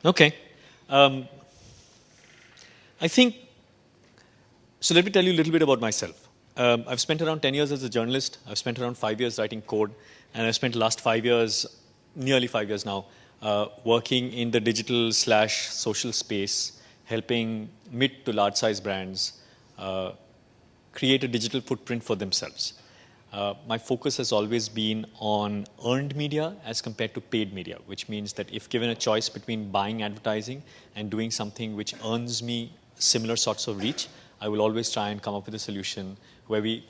Okay. Um, I think, so let me tell you a little bit about myself. I've spent around 10 years as a journalist. I've spent around 5 years writing code. And I've spent the last 5 years, nearly 5 years now, working in the digital slash social space, helping mid to large size brands create a digital footprint for themselves. My focus has always been on earned media as compared to paid media, which means that if given a choice between buying advertising and doing something which earns me similar sorts of reach, I will always try and come up with a solution where we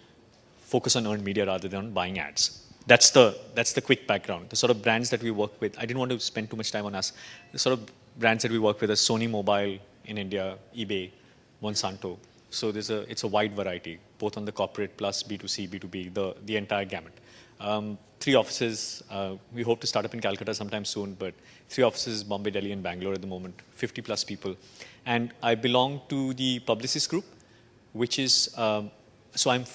focus on earned media rather than on buying ads. That's the quick background. The sort of brands that we work with, I didn't want to spend too much time on us. The sort of brands that we work with are Sony Mobile in India, eBay, Monsanto. So it's a wide variety, both on the corporate plus B2C, B2B, the entire gamut. 3 offices. We hope to start up in Calcutta sometime soon, but 3 offices, Bombay, Delhi, and Bangalore at the moment, 50 plus people. And I belong to the Publicis Group, which is, so I'm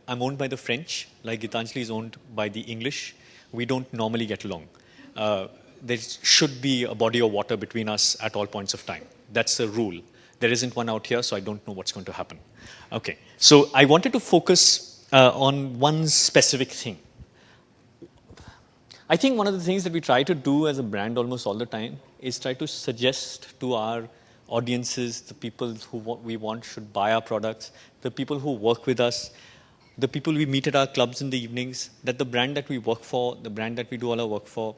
owned by the French, like Gitanjali is owned by the English. We don't normally get along. There should be a body of water between us at all points of time. That's a rule. There isn't one out here, so I don't know what's going to happen. Okay, so I wanted to focus on one specific thing. I think one of the things that we try to do as a brand almost all the time is try to suggest to our audiences, the people who we want should buy our products, the people who work with us, the people we meet at our clubs in the evenings, that the brand that we work for, the brand that we do all our work for,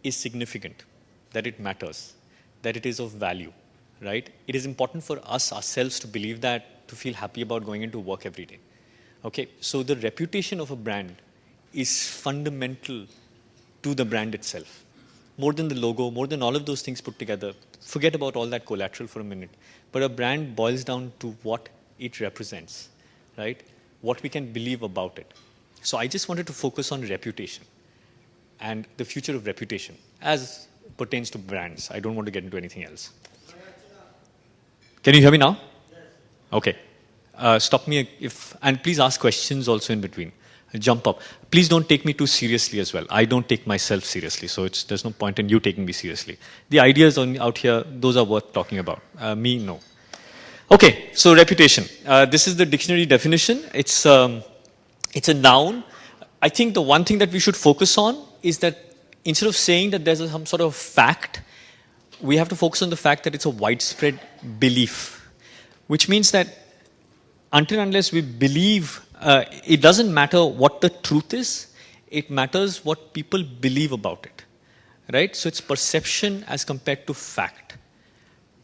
is significant, that it matters, that it is of value. Right? It is important for us ourselves to believe that, to feel happy about going into work every day. Okay, so the reputation of a brand is fundamental to the brand itself. More than the logo, more than all of those things put together. Forget about all that collateral for a minute. But a brand boils down to what it represents, right? What we can believe about it. So I just wanted to focus on reputation and the future of reputation as pertains to brands. I don't want to get into anything else. Can you hear me now? Yes. Okay. Stop me and please ask questions also in between. Jump up. Please don't take me too seriously as well. I don't take myself seriously, so there's no point in you taking me seriously. The ideas out here, those are worth talking about. Me, no. Okay, so reputation. This is the dictionary definition. It's a noun. I think the one thing that we should focus on is that instead of saying that there's some sort of fact, we have to focus on the fact that it's a widespread belief, which means that until and unless we believe, it doesn't matter what the truth is, it matters what people believe about it, right? So it's perception as compared to fact.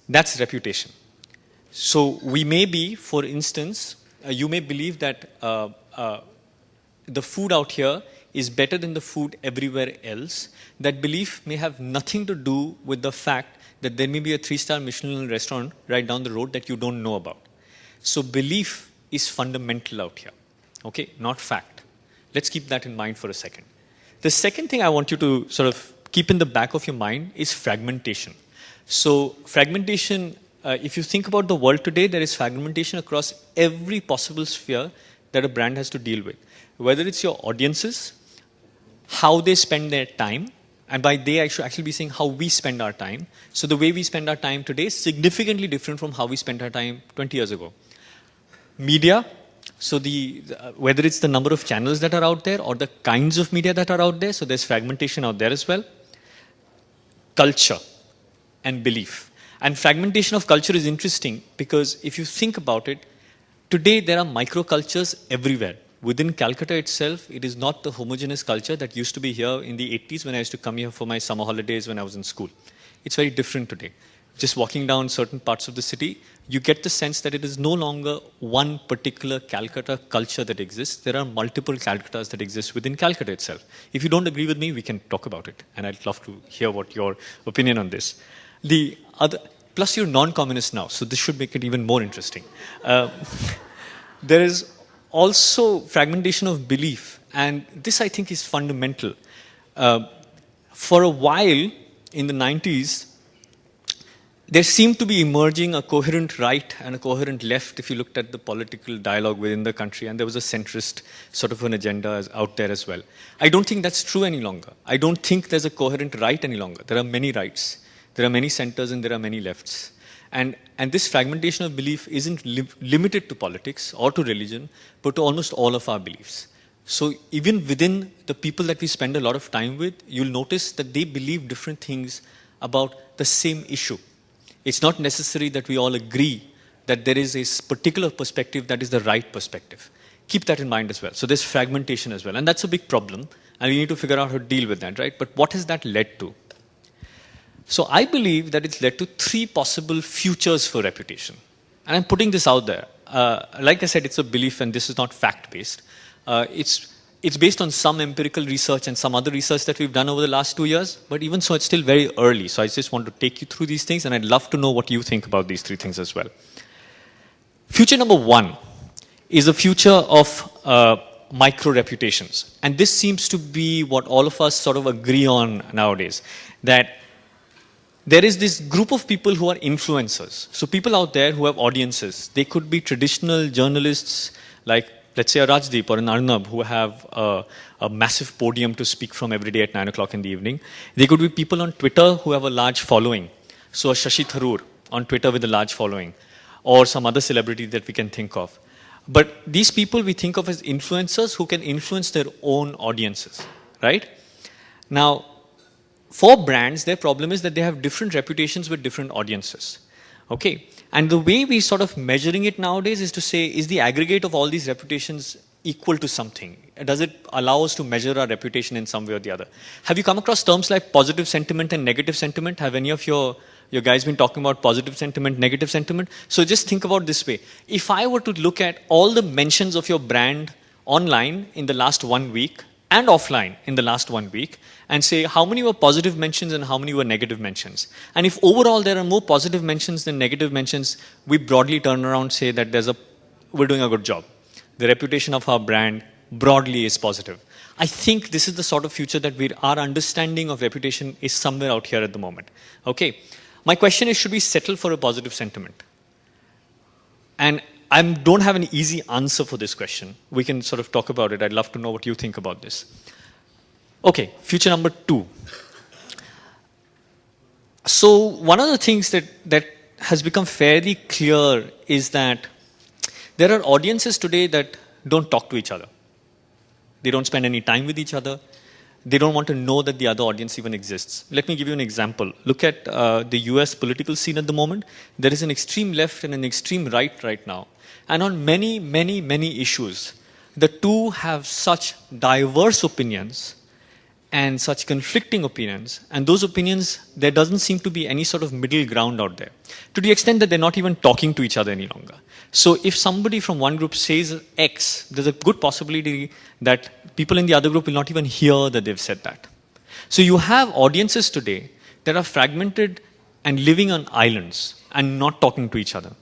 That's reputation. So we may be, for instance, you may believe that the food out here is better than the food everywhere else. That belief may have nothing to do with the fact that there may be a 3-star Michelin restaurant right down the road that you don't know about. So belief is fundamental out here, okay, not fact. Let's keep that in mind for a second. The second thing I want you to sort of keep in the back of your mind is fragmentation. So fragmentation, if you think about the world today, there is fragmentation across every possible sphere that a brand has to deal with. Whether it's your audiences, how they spend their time, and by they I should actually be saying how we spend our time. So the way we spend our time today is significantly different from how we spent our time 20 years ago. Media, so whether it's the number of channels that are out there or the kinds of media that are out there, so there's fragmentation out there as well. Culture and belief. And fragmentation of culture is interesting because if you think about it, today there are microcultures everywhere. Within Calcutta itself, it is not the homogeneous culture that used to be here in the 80s when I used to come here for my summer holidays when I was in school. It's very different today. Just walking down certain parts of the city, you get the sense that it is no longer one particular Calcutta culture that exists. There are multiple Calcuttas that exist within Calcutta itself. If you don't agree with me, we can talk about it. And I'd love to hear what your opinion on this. Plus you're non-communist now, so this should make it even more interesting. There is also fragmentation of belief, and this I think is fundamental. For a while in the 90s, there seemed to be emerging a coherent right and a coherent left if you looked at the political dialogue within the country, and there was a centrist sort of an agenda out there as well. I don't think that's true any longer. I don't think there's a coherent right any longer. There are many rights. There are many centers and there are many lefts. And this fragmentation of belief isn't limited to politics or to religion, but to almost all of our beliefs. So even within the people that we spend a lot of time with, you'll notice that they believe different things about the same issue. It's not necessary that we all agree that there is a particular perspective that is the right perspective. Keep that in mind as well. So there's fragmentation as well. And that's a big problem. And we need to figure out how to deal with that, right? But what has that led to? So I believe that it's led to 3 possible futures for reputation. And I'm putting this out there. Like I said, it's a belief and this is not fact-based. It's based on some empirical research and some other research that we've done over the last 2 years. But even so, it's still very early. So I just want to take you through these things. And I'd love to know what you think about these 3 things as well. Future number 1 is a future of micro reputations. And this seems to be what all of us sort of agree on nowadays. That there is this group of people who are influencers. So people out there who have audiences. They could be traditional journalists like, let's say, a Rajdeep or an Arnab who have a massive podium to speak from every day at 9 o'clock in the evening. They could be people on Twitter who have a large following. So a Shashi Tharoor on Twitter with a large following. Or some other celebrity that we can think of. But these people we think of as influencers who can influence their own audiences, right? Now, for brands, their problem is that they have different reputations with different audiences, okay? And the way we sort of measuring it nowadays is to say, is the aggregate of all these reputations equal to something? Does it allow us to measure our reputation in some way or the other? Have you come across terms like positive sentiment and negative sentiment? Have any of your guys been talking about positive sentiment, negative sentiment? So just think about this way. If I were to look at all the mentions of your brand online in the last 1 week and offline in the last 1 week and say how many were positive mentions and how many were negative mentions. And if overall there are more positive mentions than negative mentions, we broadly turn around and say that we're doing a good job. The reputation of our brand broadly is positive. I think this is the sort of future that our understanding of reputation is somewhere out here at the moment. Okay. My question is, should we settle for a positive sentiment? And I don't have an easy answer for this question. We can sort of talk about it. I'd love to know what you think about this. Okay, future number 2. So one of the things that has become fairly clear is that there are audiences today that don't talk to each other. They don't spend any time with each other. They don't want to know that the other audience even exists. Let me give you an example. Look at the US political scene at the moment. There is an extreme left and an extreme right now. And on many, many, many issues, the two have such diverse opinions and such conflicting opinions. And those opinions, there doesn't seem to be any sort of middle ground out there. To the extent that they're not even talking to each other any longer. So if somebody from one group says X, there's a good possibility that people in the other group will not even hear that they've said that. So you have audiences today that are fragmented and living on islands and not talking to each other.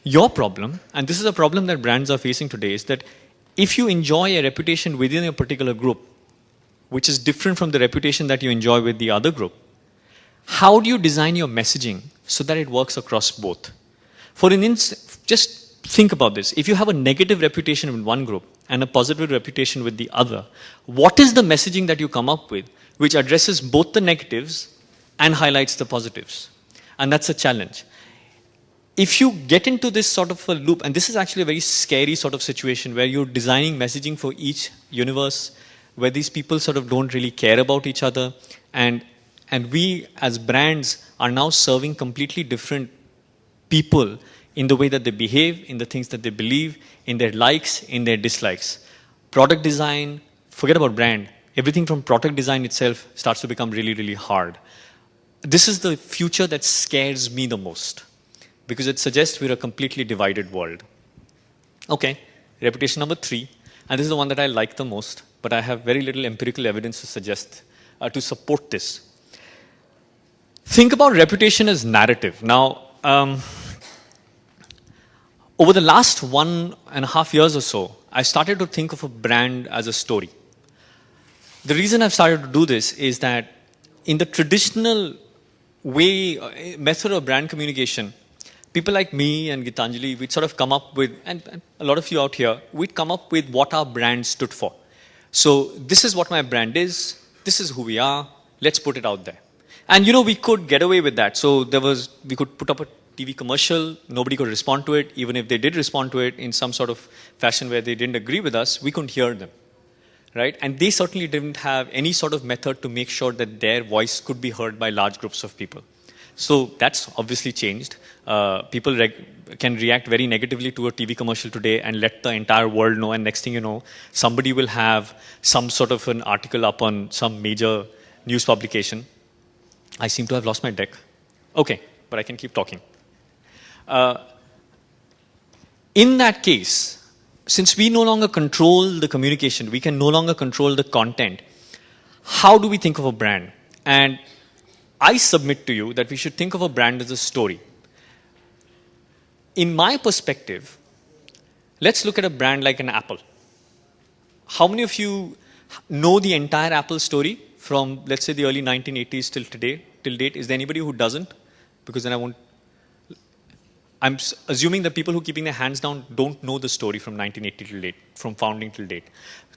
Your problem, and this is a problem that brands are facing today, is that if you enjoy a reputation within a particular group, which is different from the reputation that you enjoy with the other group, how do you design your messaging so that it works across both? For an instance, just think about this. If you have a negative reputation with one group and a positive reputation with the other, what is the messaging that you come up with which addresses both the negatives and highlights the positives? And that's a challenge. If you get into this sort of a loop, and this is actually a very scary sort of situation where you're designing messaging for each universe, where these people sort of don't really care about each other, and we as brands are now serving completely different people in the way that they behave, in the things that they believe, in their likes, in their dislikes. Product design, forget about brand, everything from product design itself starts to become really, really hard. This is the future that scares me the most, because it suggests we're a completely divided world. Okay, reputation number 3, and this is the one that I like the most, but I have very little empirical evidence to support this. Think about reputation as narrative. Now, over the last 1.5 years or so, I started to think of a brand as a story. The reason I've started to do this is that in the traditional method of brand communication, people like me and Gitanjali, we'd sort of come up with, and a lot of you out here, we'd come up with what our brand stood for. So this is what my brand is, this is who we are, let's put it out there. And we could get away with that. So we could put up a TV commercial, nobody could respond to it. Even if they did respond to it in some sort of fashion where they didn't agree with us, we couldn't hear them, right? And they certainly didn't have any sort of method to make sure that their voice could be heard by large groups of people. So that's obviously changed. People can react very negatively to a TV commercial today and let the entire world know, and next thing you know, somebody will have some sort of an article up on some major news publication. I seem to have lost my deck. Okay, but I can keep talking. In that case, since we no longer control the communication, we can no longer control the content, how do we think of a brand? And I submit to you that we should think of a brand as a story. In my perspective, let's look at a brand like an Apple. How many of you know the entire Apple story from, let's say, the early 1980s till date? Is there anybody who doesn't? Because then I'm assuming that people who are keeping their hands down don't know the story from 1980 till date, from founding till date.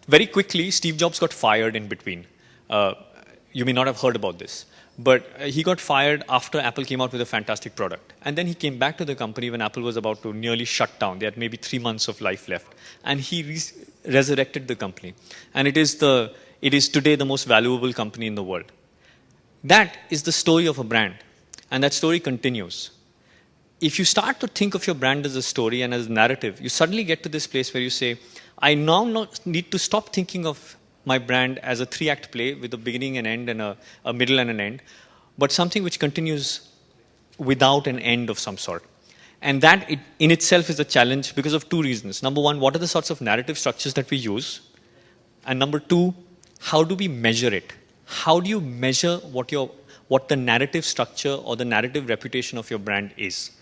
Very quickly, Steve Jobs got fired in between. You may not have heard about this. But he got fired after Apple came out with a fantastic product. And then he came back to the company when Apple was about to nearly shut down. They had maybe 3 months of life left. And he resurrected the company. And it is today the most valuable company in the world. That is the story of a brand. And that story continues. If you start to think of your brand as a story and as a narrative, you suddenly get to this place where you say, I now need to stop thinking of my brand as a 3-act play with a beginning and end and a middle and an end, but something which continues without an end of some sort. And that in itself is a challenge because of 2 reasons. Number 1, what are the sorts of narrative structures that we use? And number 2, how do we measure it? How do you measure what the narrative structure or the narrative reputation of your brand is?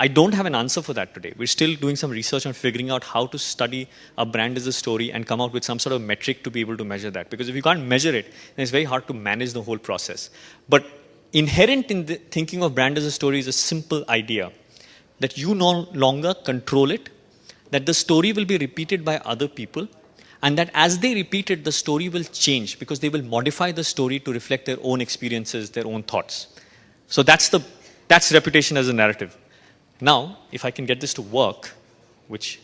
I don't have an answer for that today. We're still doing some research on figuring out how to study a brand as a story and come out with some sort of metric to be able to measure that. Because if you can't measure it, then it's very hard to manage the whole process. But inherent in the thinking of brand as a story is a simple idea that you no longer control it, that the story will be repeated by other people, and that as they repeat it, the story will change because they will modify the story to reflect their own experiences, their own thoughts. So that's reputation as a narrative. Now, if I can get this to work, which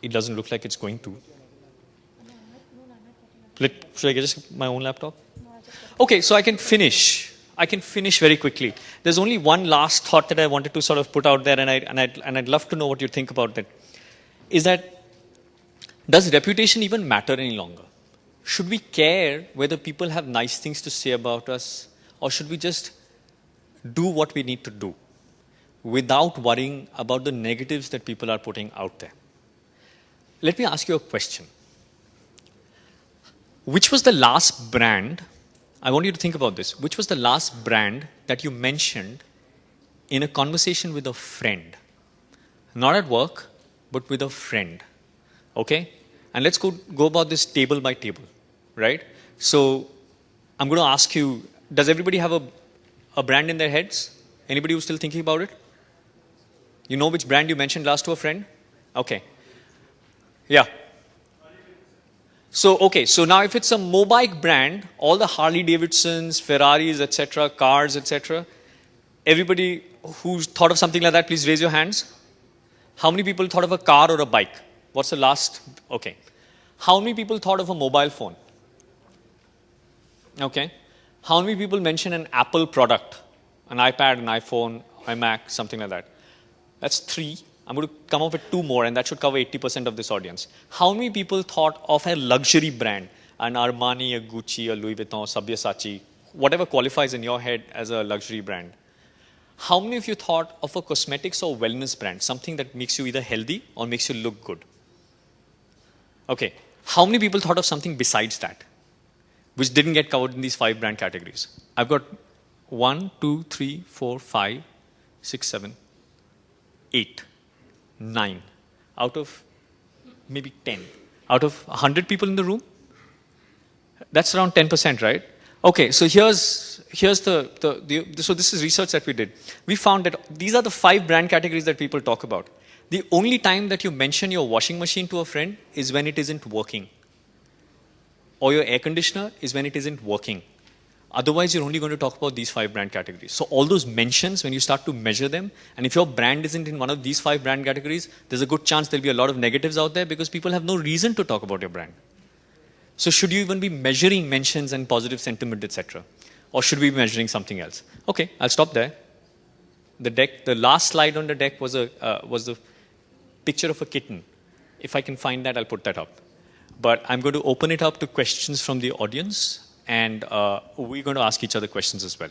it doesn't look like it's going to. Should I get just my own laptop? Okay, so I can finish. I can finish very quickly. There's only one last thought that I wanted to sort of put out there, and I'd love to know what you think about that. Is that, does reputation even matter any longer? Should we care whether people have nice things to say about us, or should we just do what we need to do without worrying about the negatives that people are putting out there? Let me ask you a question. Which was the last brand, I want you to think about this, which was the last brand that you mentioned in a conversation with a friend? Not at work, but with a friend. Okay? And let's go about this table by table, right? So I'm going to ask you, does everybody have a brand in their heads? Anybody who's still thinking about it? You know which brand you mentioned last to a friend? Okay. Yeah. So now if it's a mobile brand, all the Harley Davidsons, Ferraris, etc., cars, etc., everybody who's thought of something like that, please raise your hands. How many people thought of a car or a bike? What's the last? Okay. How many people thought of a mobile phone? Okay. How many people mention an Apple product? An iPad, an iPhone, iMac, something like that. That's 3. I'm going to come up with 2 more, and that should cover 80% of this audience. How many people thought of a luxury brand? An Armani, a Gucci, a Louis Vuitton, Sabyasachi, whatever qualifies in your head as a luxury brand. How many of you thought of a cosmetics or wellness brand, something that makes you either healthy or makes you look good? Okay. How many people thought of something besides that, which didn't get covered in these 5 brand categories? I've got 1, 2, 3, 4, 5, 6, 7, 8, 9, out of maybe 10. Out of 100 people in the room? That's around 10%, right? Okay, so here's so this is research that we did. We found that these are the 5 brand categories that people talk about. The only time that you mention your washing machine to a friend is when it isn't working. Or your air conditioner is when it isn't working. Otherwise, you're only going to talk about these 5 brand categories. So all those mentions, when you start to measure them, and if your brand isn't in one of these 5 brand categories, there's a good chance there'll be a lot of negatives out there because people have no reason to talk about your brand. So should you even be measuring mentions and positive sentiment, etc.? Or should we be measuring something else? Okay, I'll stop there. The last slide on the deck was the picture of a kitten. If I can find that, I'll put that up. But I'm going to open it up to questions from the audience, and we're going to ask each other questions as well.